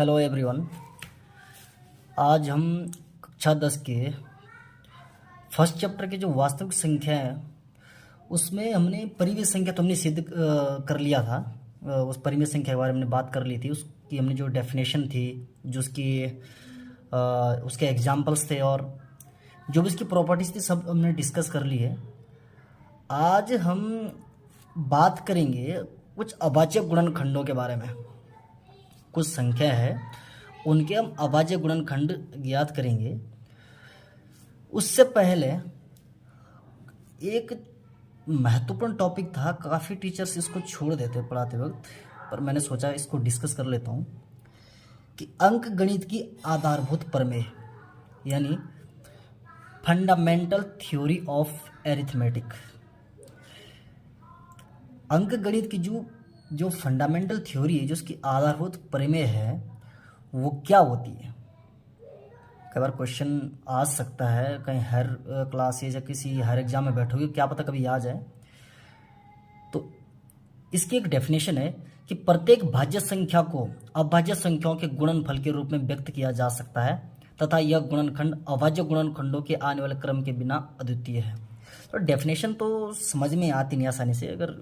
Hello everyone. आज हम कक्षा 10 के फर्स्ट चैप्टर के जो वास्तविक संख्या है उसमें हमने परिमेय संख्या तो हमने सिद्ध कर लिया था। उस परिमेय संख्या के बारे में हमने बात कर ली थी। उसकी हमने जो डेफिनेशन थी, जो उसके एग्जाम्पल्स थे और जो भी उसकी प्रॉपर्टीज थी, सब हमने डिस्कस कर ली है। आज हम बात करेंगे कुछ अभाज्य गुणनखंडों के बारे में। कुछ संख्या है, उनके हम अभाज्य गुणनखंड ज्ञात करेंगे। उससे पहले एक महत्वपूर्ण टॉपिक था, काफ़ी टीचर्स इसको छोड़ देते पढ़ाते वक्त, पर मैंने सोचा इसको डिस्कस कर लेता हूँ कि अंक गणित की आधारभूत प्रमेय यानी फंडामेंटल थ्योरी ऑफ एरिथमेटिक। अंक गणित की जो फंडामेंटल थ्योरी है, जो उसकी आधारभूत प्रमेय है, वो क्या होती है। कई बार क्वेश्चन आ सकता है, कहीं हर क्लासेज या किसी हर एग्जाम में बैठोगे, क्या पता कभी आ जाए। तो इसकी एक डेफिनेशन है कि प्रत्येक भाज्य संख्या को अभाज्य संख्याओं के गुणनफल के रूप में व्यक्त किया जा सकता है तथा यह गुणनखंड अभाज्य गुणनखंडों के आने वाले क्रम के बिना अद्वितीय है। तो डेफिनेशन तो समझ में आती नहीं आसानी से अगर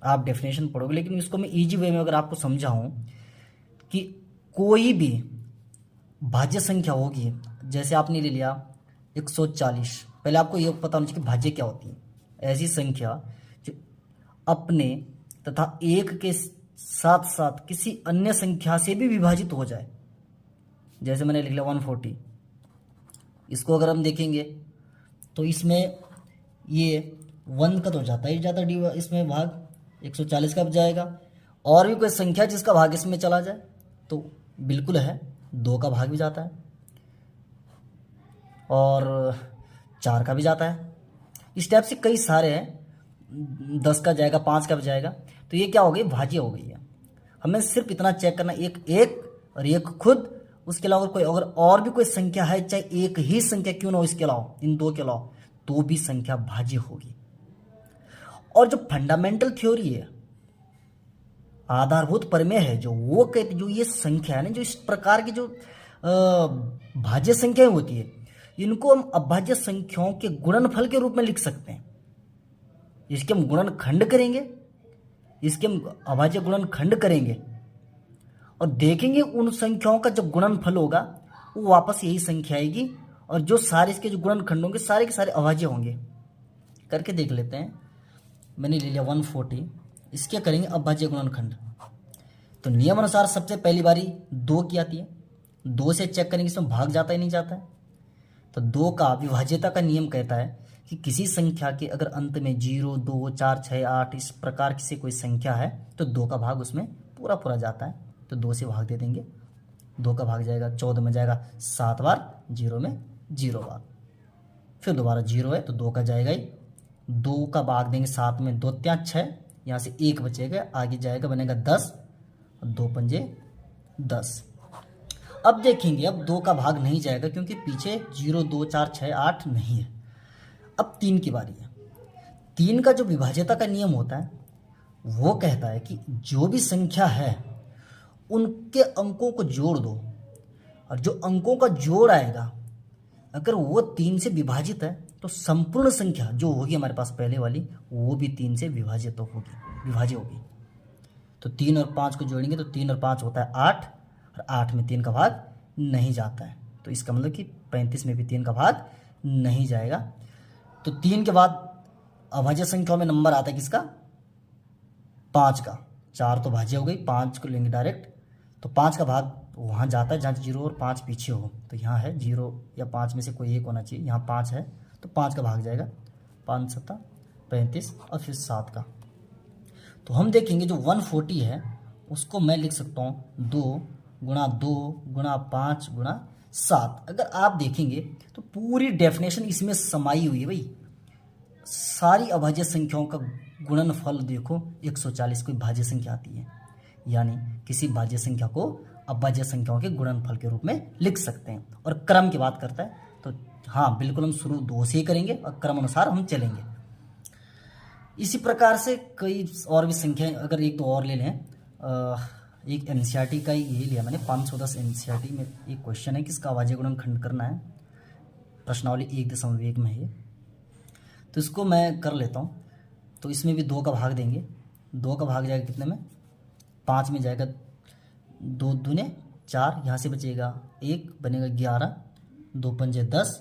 आप डेफिनेशन पढ़ोगे, लेकिन इसको मैं इजी वे में अगर आपको समझाऊं कि कोई भी भाज्य संख्या होगी, जैसे आपने ले लिया 140, पहले आपको ये पता होना चाहिए कि भाज्य क्या होती है। ऐसी संख्या जो अपने तथा एक के साथ साथ किसी अन्य संख्या से भी विभाजित हो जाए। जैसे मैंने लिख लिया 140, इसको अगर हम देखेंगे तो इसमें ये 1 का तो जाता ही जाता डी, इसमें भाग 140 का भी जाएगा, और भी कोई संख्या जिसका भाग इसमें चला जाए तो बिल्कुल है 2 का भाग भी जाता है और 4 का भी जाता है। इस टाइप से कई सारे हैं, 10 का जाएगा, 5 का भी जाएगा। तो ये क्या हो गई, भाज्य हो गई है। हमें सिर्फ इतना चेक करना, एक और एक खुद, उसके अलावा कोई अगर और भी कोई संख्या है, चाहे एक ही संख्या क्यों ना हो, इसके अलावा इन 2 के अलावा, तो भी संख्या भाज्य होगी। और जो फंडामेंटल थ्योरी है, आधारभूत प्रमेय है, जो वो कहते, जो ये संख्या है ना, जो इस प्रकार की जो भाज्य संख्याएं होती है, इनको हम अभाज्य संख्याओं के गुणनफल के रूप में लिख सकते हैं। इसके हम गुणनखंड करेंगे, इसके हम अभाज्य गुणनखंड करेंगे और देखेंगे उन संख्याओं का जो गुणनफल होगा वो वापस यही संख्या आएगी, और जो सारे इसके जो गुणनखंड होंगे सारे के सारे अभाज्य होंगे। करके देख लेते हैं। मैंने ले लिया 140, इसके करेंगे अभाज्य गुणनखंड। तो नियम अनुसार सबसे पहली बारी 2 की आती है, 2 से चेक करेंगे इसमें भाग जाता ही नहीं जाता है। तो 2 का विभाज्यता का नियम कहता है कि किसी संख्या के अगर अंत में 0, 2, 4, 6, 8 इस प्रकार की से कोई संख्या है तो 2 का भाग उसमें पूरा पूरा जाता है। तो 2 से भाग दे देंगे, 2 का भाग जाएगा 14 में जाएगा 7 बार, 0 में 0 बार, फिर दोबारा 0 है तो 2 का जाएगा ही, 2 का भाग देंगे 7 में, 2 3 6, यहाँ से 1 बचेगा, आगे जाएगा बनेगा 10, 2 पंजे 10। अब देखेंगे, अब 2 का भाग नहीं जाएगा क्योंकि पीछे 0, 2, 4, 6, 8 नहीं है। अब 3 की बारी है। 3 का जो विभाज्यता का नियम होता है वो कहता है कि जो भी संख्या है उनके अंकों को जोड़ दो, और जो अंकों का जोड़ आएगा अगर वो 3 से विभाजित है तो संपूर्ण संख्या जो होगी हमारे पास पहले वाली, वो भी 3 से विभाजित होगी, विभाज्य होगी। तो 3 और 5 को जोड़ेंगे तो 3 और 5 होता है 8, और 8 में 3 का भाग नहीं जाता है। तो इसका मतलब कि 35 में भी 3 का भाग नहीं जाएगा। तो 3 के बाद अभाज्य संख्याओं में नंबर आता है किसका, 5 का। 4 तो भाज्य हो गई, 5 को लेंगे डायरेक्ट, तो 5 का भाग वहाँ जाता है जहाँ 0 और 5 पीछे हो। तो यहाँ है 0 या 5 में से कोई एक होना चाहिए, यहाँ 5 है तो 5 का भाग जाएगा, 5 7 35 और फिर 7 का। तो हम देखेंगे जो 140 है उसको मैं लिख सकता हूँ 2 गुणा 2 गुणा 5 गुणा 7। अगर आप देखेंगे तो पूरी डेफिनेशन इसमें समाई हुई है भाई। सारी अभाज्य संख्याओं का गुणनफल देखो, 140 कोई भाज्य संख्या आती है, यानी किसी भाज्य संख्या को अभाज्य संख्याओं के गुणनफल के रूप में लिख सकते हैं। और क्रम की बात करता है तो हाँ बिल्कुल हम शुरू 2 से ही करेंगे और क्रम अनुसार हम चलेंगे। इसी प्रकार से कई और भी संख्याएं, अगर एक दो और ले लें, एक एनसीईआरटी का ही ये लिया मैंने 510 एनसीईआरटी में एक क्वेश्चन है कि इसका अभाज्य गुणनखंड करना है, प्रश्नावली 1.1 में है। तो इसको मैं कर लेता हूँ। तो इसमें भी 2 का भाग देंगे, 2 का भाग जाएगा कितने में, 5 में जाएगा, 2 दूने 4, यहाँ से बचेगा 1, बनेगा 11, 2 पंजे 10,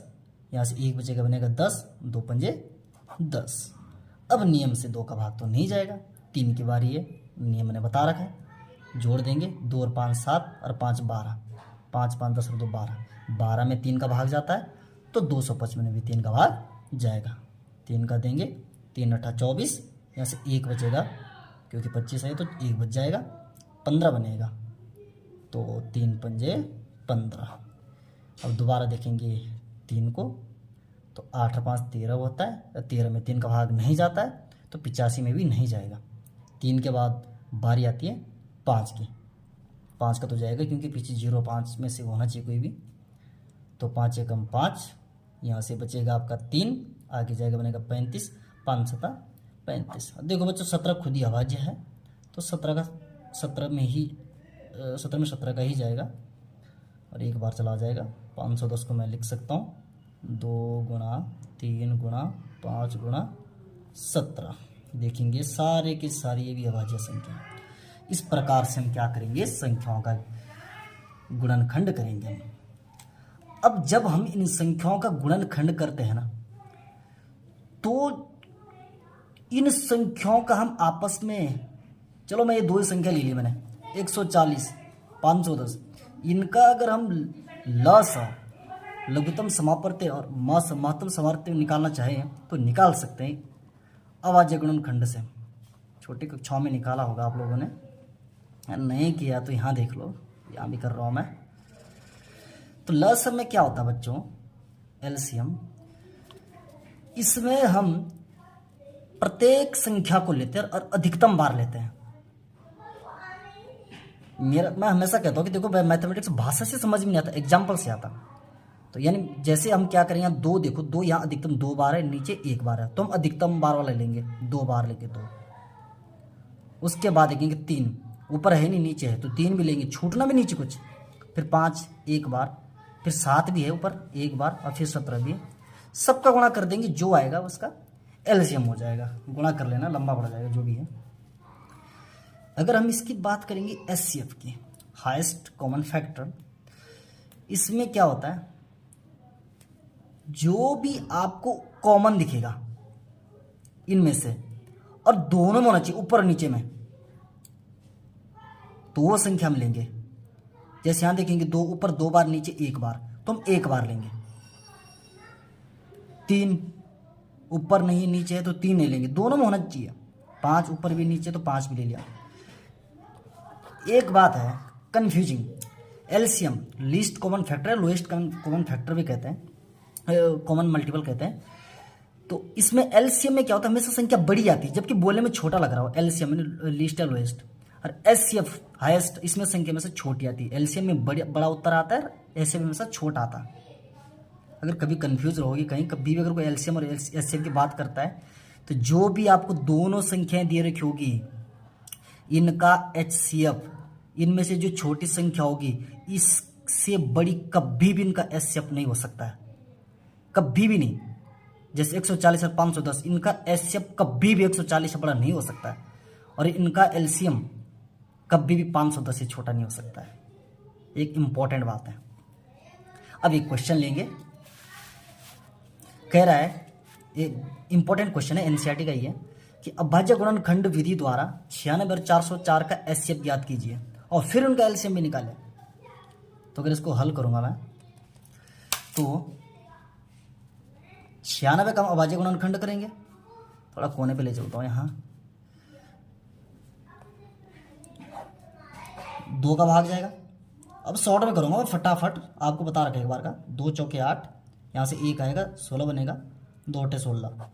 यहाँ से 1 बचेगा, बनेगा 10, 2 पंजे 10। अब नियम से 2 का भाग तो नहीं जाएगा, 3 की बारी है, नियम मैंने बता रखा है। जोड़ देंगे, 2 और 5 7 और 5 12, 5 5 10 और 2 12, 12 में 3 का भाग जाता है तो 255 में भी 3 का भाग जाएगा। 3 का देंगे, 3 8 24, यहाँ से 1 बचेगा क्योंकि 25 है तो 1 बच जाएगा, 15 बनेगा। तो 3 पंजे 15। अब दोबारा देखेंगे 3 को, तो 8 और 5 13 होता है, 13 में 3 का भाग नहीं जाता है तो 85 में भी नहीं जाएगा। 3 के बाद बारी आती है 5 की, 5 का तो जाएगा क्योंकि पीछे 0 5 में से होना चाहिए कोई भी, तो 5 एकम 5, यहाँ से बचेगा आपका 3, आगे जाएगा, बनेगा 35, 5 7 35। देखो बच्चों 17 खुद ही अभाज्य है तो 17 का 17 में 17 का ही जाएगा और एक बार चला जाएगा। 510 को मैं लिख सकता हूँ 2 गुणा 3 गुणा 5 गुणा 17। देखेंगे सारे के सारे ये भी अभाज्य संख्या। इस प्रकार से हम क्या करेंगे, संख्याओं का गुणनखंड करेंगे हम। अब जब हम इन संख्याओं का गुणनखंड करते हैं ना, तो इन संख्याओं का हम आपस में, चलो मैं ये 2 ही संख्या ले ली मैंने, 140 510, इनका अगर हम लसा लघुत्तम समापवर्ती और महत्तम समापवर्ती निकालना चाहें तो निकाल सकते हैं अभाज्य गुणनखंड से। छोटी कक्षाओं में निकाला होगा आप लोगों ने, नहीं किया तो यहाँ देख लो, यहाँ भी कर रहा हूँ मैं। तो लसम में क्या होता है बच्चों, एलसीएम, इसमें हम प्रत्येक संख्या को लेते हैं और अधिकतम बार लेते हैं। मैं हमेशा कहता हूँ कि देखो मैथमेटिक्स भाषा से समझ में नहीं आता, एग्जाम्पल से आता। तो यानी जैसे हम क्या करें, यहाँ 2 देखो, 2 यहाँ अधिकतम 2 बार है, नीचे 1 बार है, तो हम अधिकतम बार वाला लेंगे, 2 बार लेके 2। उसके बाद देखेंगे 3, ऊपर है नहीं नीचे है तो 3 भी लेंगे, छूटना भी नीचे कुछ, फिर 5 1 बार, फिर 7 भी है ऊपर 1 बार, और फिर 17 भी है। सबका गुणा कर देंगे, जो आएगा उसका एलसीएम हो जाएगा। गुणा कर लेना, लंबा पड़ जाएगा जो भी है। अगर हम इसकी बात करेंगे एचसीएफ की, हाईएस्ट कॉमन फैक्टर, इसमें क्या होता है, जो भी आपको कॉमन दिखेगा इनमें से और दोनों में होना चाहिए, ऊपर और नीचे में, तो वो संख्या हम लेंगे। जैसे यहां देखेंगे 2 ऊपर 2 बार, नीचे 1 बार, तो हम 1 बार लेंगे। 3 ऊपर नहीं नीचे है तो 3 नहीं लेंगे, दोनों में होना चाहिए। 5 ऊपर भी नीचे तो 5 भी ले लिया। एक बात है confusing, LCM least common factor है, लोएस्ट कॉमन फैक्टर भी कहते हैं, कॉमन मल्टीपल कहते हैं। तो इसमें एलसीएम में क्या होता है, हमेशा संख्या बड़ी आती है जबकि बोलने में छोटा लग रहा हो। एलसीएम लीस्ट या लोएस्ट, और एचसीएफ हाईएस्ट, इसमें संख्या में से छोटी आती है। एलसीएम में बड़ा उत्तर आता है, एचसीएफ में से छोटा आता है। अगर कभी कंफ्यूज रहोगी कहीं, कभी भी अगर कोई एलसीएम और एचसीएफ की बात करता है, तो जो भी आपको दोनों संख्याएं दे रखी होगी, इनका एचसीएफ, इनमें से जो छोटी संख्या होगी इससे बड़ी कभी भी इनका एचसीएफ नहीं हो सकता है, कभी भी नहीं। जैसे 140 और 510, इनका एचसीएफ कभी भी 140 से बड़ा नहीं हो सकता है, और इनका एलसीएम कभी भी 510 से छोटा नहीं हो सकता है। एक इंपॉर्टेंट बात है। अब एक क्वेश्चन लेंगे, कह रहा है, ये इंपॉर्टेंट क्वेश्चन है, एनसीईआरटी का ही है, कि अभाज्य गुणनखंड विधि द्वारा 96 और 404 का एचसीएफ ज्ञात कीजिए और फिर उनका एलसीएम भी निकालें। तो अगर इसको हल करूंगा मैं, तो 96 का अभाज्य गुणनखंड करेंगे, थोड़ा कोने पे ले चलता हूँ, यहाँ 2 का भाग जाएगा। अब शॉर्ट में करूँगा मैं फटाफट, आपको बता रखा है एक बार का, 2 चौके 8, यहाँ से 1 आएगा, 16 बनेगा, 2 8 16,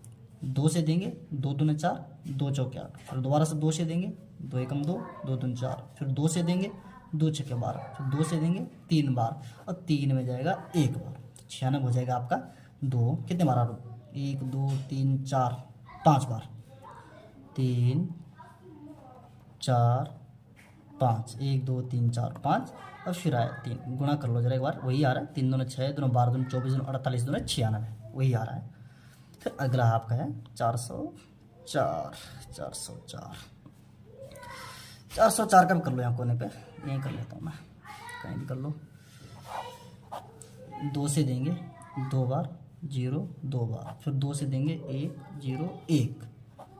2 से देंगे, 2 दूने 4, 2 चौके 8, फिर दोबारा से 2 से देंगे, 2 एकम 2, 2 दूने 4, फिर 2 से देंगे, 2 छक्के 12, फिर 2 से देंगे 3 बार, और 3 में जाएगा 1 बार, 96 हो जाएगा आपका 2, कितने बार आ रहा, 1 2 3 4 5 बार, 3 4 5, 1 2 3 4 5, अब फिर आया 3, गुणा कर लो जरा एक बार, वही आ रहा है, 3 दूनी 6, 2 12, 2 24, 2 48, 2 96, वही आ रहा है। फिर अगला आपका है 404, 404 का भी कर लो, यहाँ कोने पे यहीं कर लेता हूँ मैं, कहीं भी कर लो। 2 से देंगे 2 बार 0, 2 बार, फिर 2 से देंगे 1 0 1।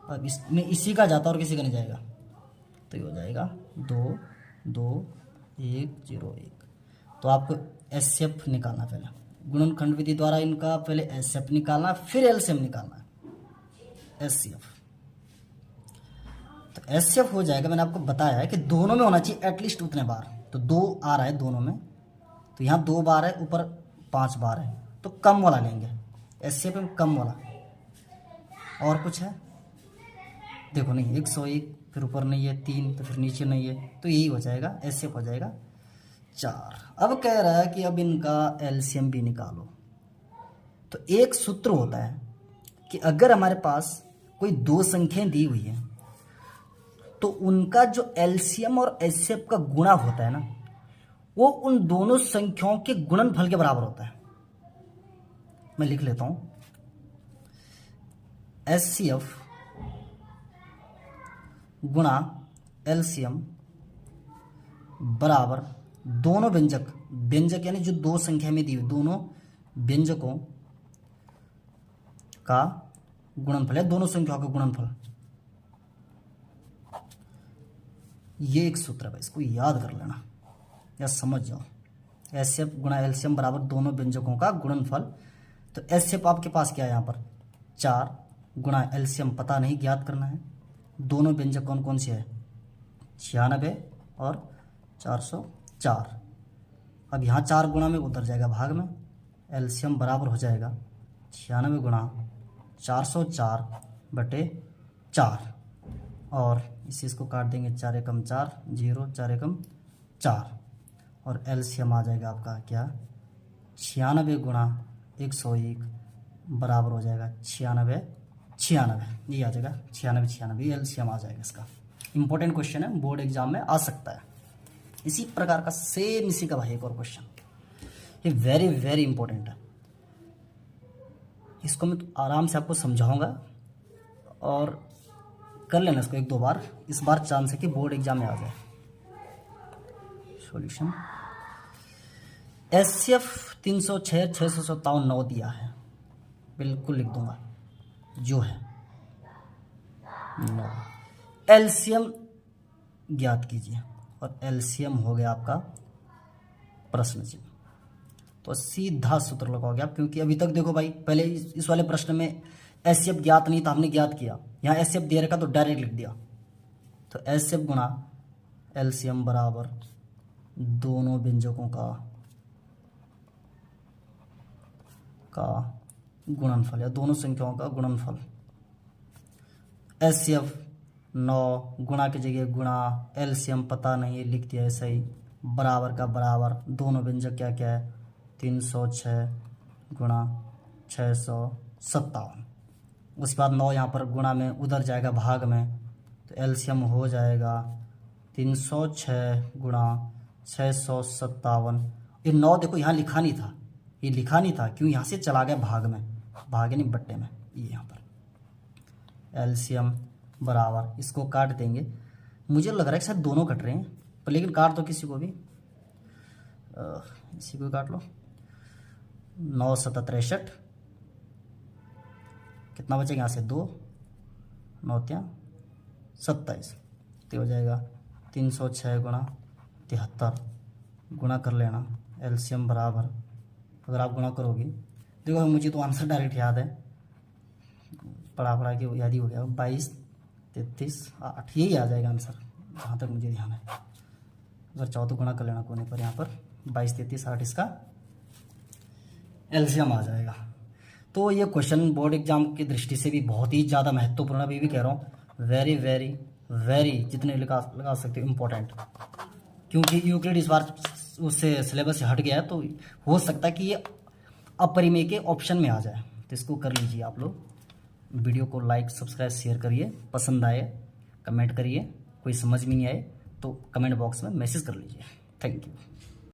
अब इसमें इसी का जाता और किसी का नहीं जाएगा, तो ये हो जाएगा 2 2 1 0 1। तो आपको एचसीएफ निकालना, पहले गुणनखंड विधि द्वारा इनका पहले एचसीएफ निकालना, फिर एलसीएम निकालना। एचसीएफ, तो एचसीएफ हो जाएगा, मैंने आपको बताया है कि दोनों में होना चाहिए एटलीस्ट उतने बार, तो 2 आ रहा है दोनों में, तो यहाँ 2 बार है, ऊपर 5 बार है, तो कम वाला लेंगे एचसीएफ में, कम वाला। और कुछ है देखो, नहीं 101, फिर ऊपर नहीं है 3, तो फिर नीचे नहीं है, तो यही हो जाएगा एचसीएफ हो जाएगा 4। अब कह रहा है कि अब इनका एलसीएम भी निकालो। तो एक सूत्र होता है कि अगर हमारे पास कोई 2 संख्याएं दी हुई है तो उनका जो एलसीएम और एचसीएफ का गुणा होता है ना, वो उन दोनों संख्याओं के गुणनफल के बराबर होता है। मैं लिख लेता हूं, एचसीएफ गुणा एलसीएम बराबर दोनों व्यंजक यानी जो 2 संख्या में दी हुई दोनों व्यंजकों का गुणनफल है, दोनों संख्याओं का गुणनफल। ये एक सूत्र है भाई, इसको याद कर लेना या समझ जाओ। एचसीएफ गुणा एलसीएम बराबर दोनों व्यंजकों का गुणनफल। तो एचसीएफ आपके पास क्या है, यहाँ पर 4 गुणा एलसीएम पता नहीं, ज्ञात करना है। दोनों व्यंजक कौन कौन से है, 96 और 404। अब यहाँ 4 गुणा में उतर जाएगा भाग में, एलसीएम बराबर हो जाएगा 96 गुणा 404 बटे 4, और इसी इसको काट देंगे, 4 एकम 4 0, 4 एकम 4, और एलसीएम आ जाएगा आपका क्या 96 गुणा 101 बराबर हो जाएगा 96, ये आ जाएगा 96, एलसीएम आ जाएगा इसका। इंपॉर्टेंट क्वेश्चन है, बोर्ड एग्जाम में आ सकता है। इसी प्रकार का सेम इसी का भाई एक और क्वेश्चन, ये वेरी वेरी इंपॉर्टेंट है। इसको मैं तो आराम से आपको समझाऊंगा और कर लेना इसको 1-2 बार, इस बार चांस है कि बोर्ड एग्जाम में आ जाए। सॉल्यूशन, एचसीएफ 306 657 9 दिया है, बिल्कुल लिख दूंगा जो है 9। एलसीएम ज्ञात कीजिए, और एलसीएम हो गया आपका प्रश्न चिन्ह। तो सीधा सूत्र लगाओगे आप, क्योंकि अभी तक देखो भाई, पहले इस वाले प्रश्न में एचसीएफ ज्ञात नहीं था, हमने ज्ञात किया। यहाँ एचसीएफ दे रखा तो डायरेक्ट लिख दिया। तो एचसीएफ गुणा एलसीएम बराबर दोनों व्यंजकों का गुणनफल या दोनों संख्याओं का गुणनफल। एचसीएफ 9 गुणा की जगह गुणा, एलसीएम पता नहीं लिख दिया ऐसा ही, बराबर का बराबर, दोनों व्यंजक क्या क्या है 306 गुणा 657। उसके बाद 9 यहाँ पर गुणा में उधर जाएगा भाग में, तो एलसीएम हो जाएगा 306 गुणा 657। ये 9 देखो यहाँ लिखा नहीं था, ये लिखा नहीं था, क्यों, यहाँ से चला गया भाग में, भाग नहीं बट्टे में, ये यहाँ पर एलसीएम बराबर, इसको काट देंगे। मुझे लग रहा है कि शायद दोनों कट रहे हैं, पर लेकिन काट दो किसी को भी, इसी को काट लो। 9 7 63, कितना बचेगा यहाँ से 2, 9 3 27, तो हो जाएगा 306 गुणा 73, गुणा कर लेना। एलसीएम बराबर, अगर आप गुणा करोगे, देखो मुझे तो आंसर डायरेक्ट याद है, पढ़ा के याद ही हो गया, 22 33 8, यही आ जाएगा आंसर जहाँ तक मुझे ध्यान है। अगर चाहो तो गुणा कर लेना कोने पर, यहाँ पर 22 33 8 इसका एलसीएम आ जाएगा। तो ये क्वेश्चन बोर्ड एग्जाम की दृष्टि से भी बहुत ही ज़्यादा महत्वपूर्ण, अभी भी कह रहा हूँ, वेरी वेरी वेरी, जितने लगा सकते हो इम्पोर्टेंट, क्योंकि यूक्लिड इस बार उससे सिलेबस से हट गया है, तो हो सकता है कि ये अपरिमेय के ऑप्शन में आ जाए। तो इसको कर लीजिए आप लोग। वीडियो को लाइक सब्सक्राइब शेयर करिए, पसंद आए कमेंट करिए, कोई समझ में नहीं आए तो कमेंट बॉक्स में मैसेज कर लीजिए। Thank you.